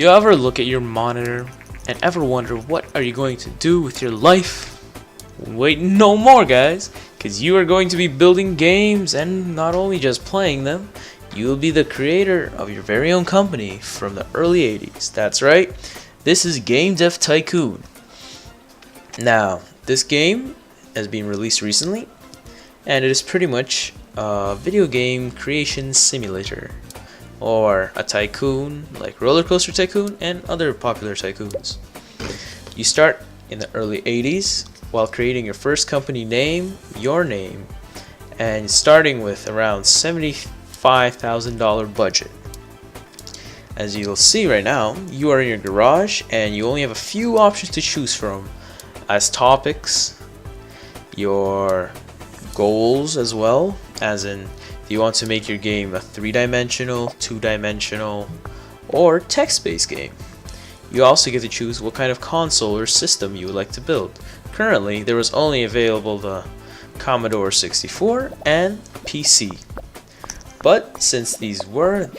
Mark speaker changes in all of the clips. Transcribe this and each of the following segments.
Speaker 1: You ever look at your monitor and ever wonder what are you going to do with your life? Wait no more, guys, because you are going to be building games, and not only just playing them, you will be the creator of your very own company from the early 80s. That's right, this is Game Dev Tycoon. Now, this game has been released recently, and it is pretty much a video game creation simulator, or a tycoon like Roller Coaster Tycoon and other popular tycoons. You start in the early 80s while creating your first company name, your name, and starting with around $75,000 budget. As you'll see right now, you are in your garage and you only have a few options to choose from, as topics, your goals as well, as in if you want to make your game a 3-dimensional, 2-dimensional, or text-based game. You also get to choose what kind of console or system you would like to build. Currently, there was only available the Commodore 64 and PC. But since these were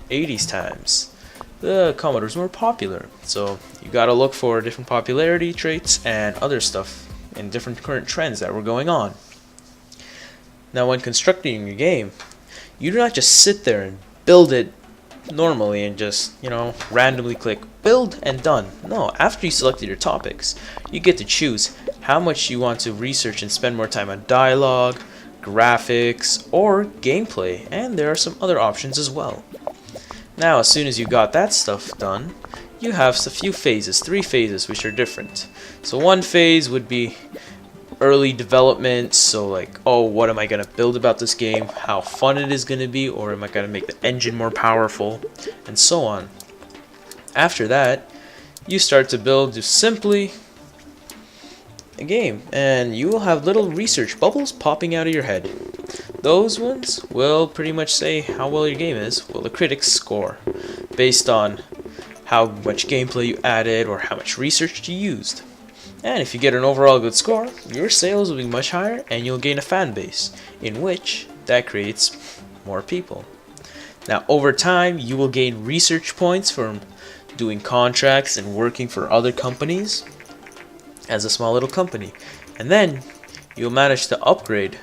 Speaker 1: 80s times, the Commodores were popular. So you gotta look for different popularity traits and other stuff and different current trends that were going on. Now, when constructing your game, you do not just sit there and build it normally and just, randomly click build and done. No, after you selected your topics, you get to choose how much you want to research and spend more time on dialogue, graphics, or gameplay, and there are some other options as well. Now, as soon as you got that stuff done, you have a few phases, 3 phases, which are different. So one phase would be early development, so like, oh, what am I going to build about this game, how fun it is going to be, or am I going to make the engine more powerful, and so on. After that, you start to build just simply a game, and you will have little research bubbles popping out of your head. Those ones will pretty much say how well your game is, will the critics score, based on how much gameplay you added or how much research you used. And if you get an overall good score, your sales will be much higher and you'll gain a fan base, in which that creates more people. Now, over time, you will gain research points from doing contracts and working for other companies as a small little company. And then you'll manage to upgrade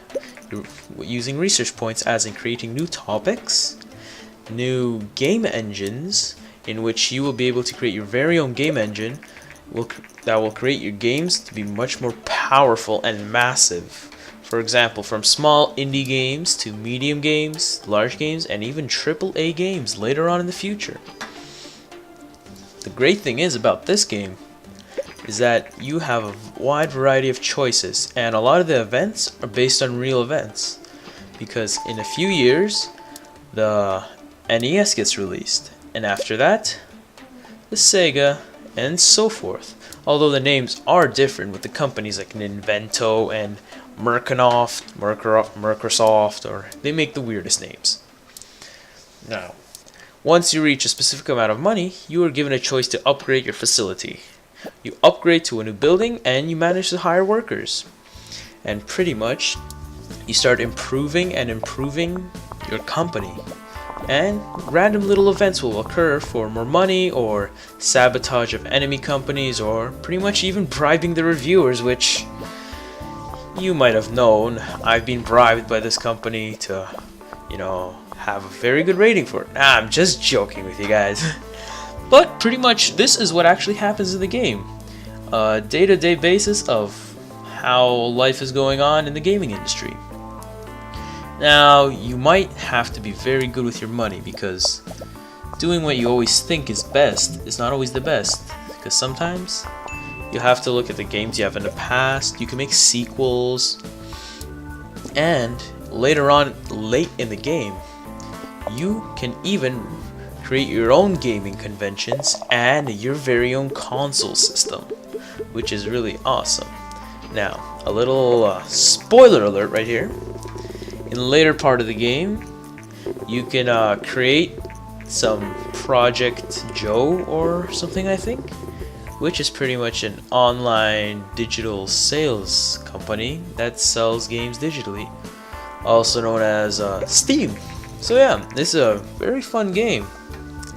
Speaker 1: using research points, as in creating new topics, new game engines, in which you will be able to create your very own game engine that will create your games to be much more powerful and massive. For example, from small indie games to medium games, large games, and even AAA games later on in the future. The great thing is about this game is that you have a wide variety of choices, and a lot of the events are based on real events, because in a few years the NES gets released, and after that the Sega, and so forth. Although the names are different with the companies like Ninvento and Microsoft, or they make the weirdest names. Now, once you reach a specific amount of money, you are given a choice to upgrade your facility. You upgrade to a new building and you manage to hire workers. And pretty much, you start improving your company. And random little events will occur for more money, or sabotage of enemy companies, or pretty much even bribing the reviewers, which you might have known. I've been bribed by this company to, have a very good rating for it. Nah, I'm just joking with you guys. But pretty much this is what actually happens in the game. A day-to-day basis of how life is going on in the gaming industry. Now, you might have to be very good with your money, because doing what you always think is best is not always the best, because sometimes you have to look at the games you have in the past. You can make sequels, and later on, late in the game, you can even create your own gaming conventions and your very own console system, which is really awesome. Now, a little spoiler alert right here. In the later part of the game, you can create some Project Joe or something, I think, which is pretty much an online digital sales company that sells games digitally, also known as Steam. So yeah, this is a very fun game.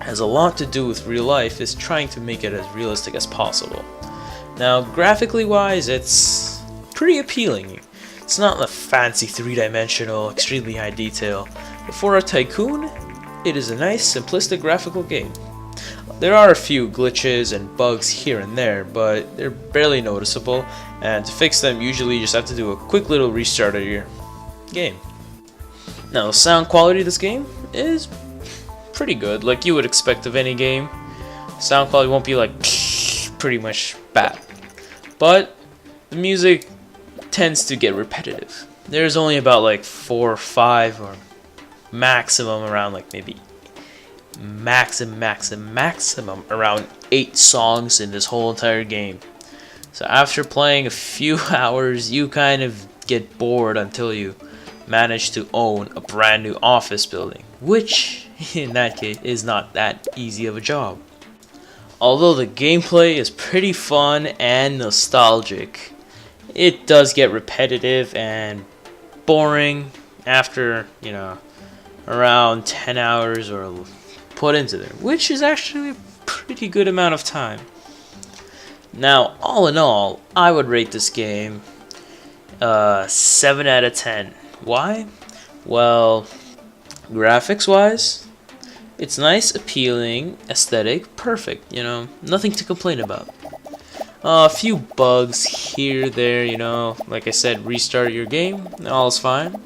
Speaker 1: has a lot to do with real life is trying to make it as realistic as possible. Now, graphically wise, it's pretty appealing. It's not a fancy three-dimensional, extremely high detail, but for a tycoon, it is a nice, simplistic graphical game. There are a few glitches and bugs here and there, but they're barely noticeable, and to fix them, usually you just have to do a quick little restart of your game. Now, the sound quality of this game is pretty good, like you would expect of any game. Sound quality won't be like pretty much bad, but the music tends to get repetitive. There's only about like 4 or 5 or maximum around like maybe maximum around 8 songs in this whole entire game. So after playing a few hours, you kind of get bored until you manage to own a brand new office building, which in that case is not that easy of a job. Although the gameplay is pretty fun and nostalgic, it does get repetitive and boring after, around 10 hours or put into there, which is actually a pretty good amount of time. Now, all in all, I would rate this game 7 out of 10. Why? Well, graphics wise, it's nice, appealing, aesthetic, perfect, nothing to complain about. A few bugs here, there, like I said, restart your game, all is fine.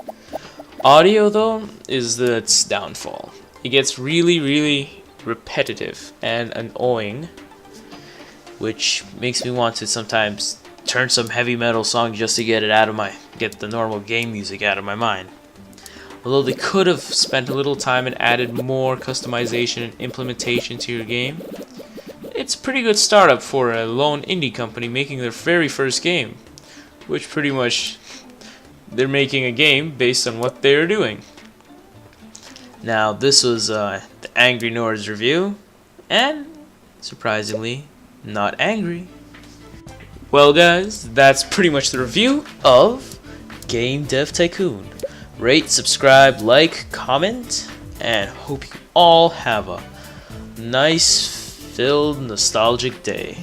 Speaker 1: Audio, though, is its downfall. It gets really, really repetitive and annoying, which makes me want to sometimes turn some heavy metal song just to get the normal game music out of my mind. Although they could have spent a little time and added more customization and implementation to your game, it's a pretty good startup for a lone indie company making their very first game, which pretty much they're making a game based on what they're doing. Now, this was the Angry Nord's review, and surprisingly, not angry. Well, guys, that's pretty much the review of Game Dev Tycoon. Rate, subscribe, like, comment, and hope you all have a nice, filled, nostalgic day.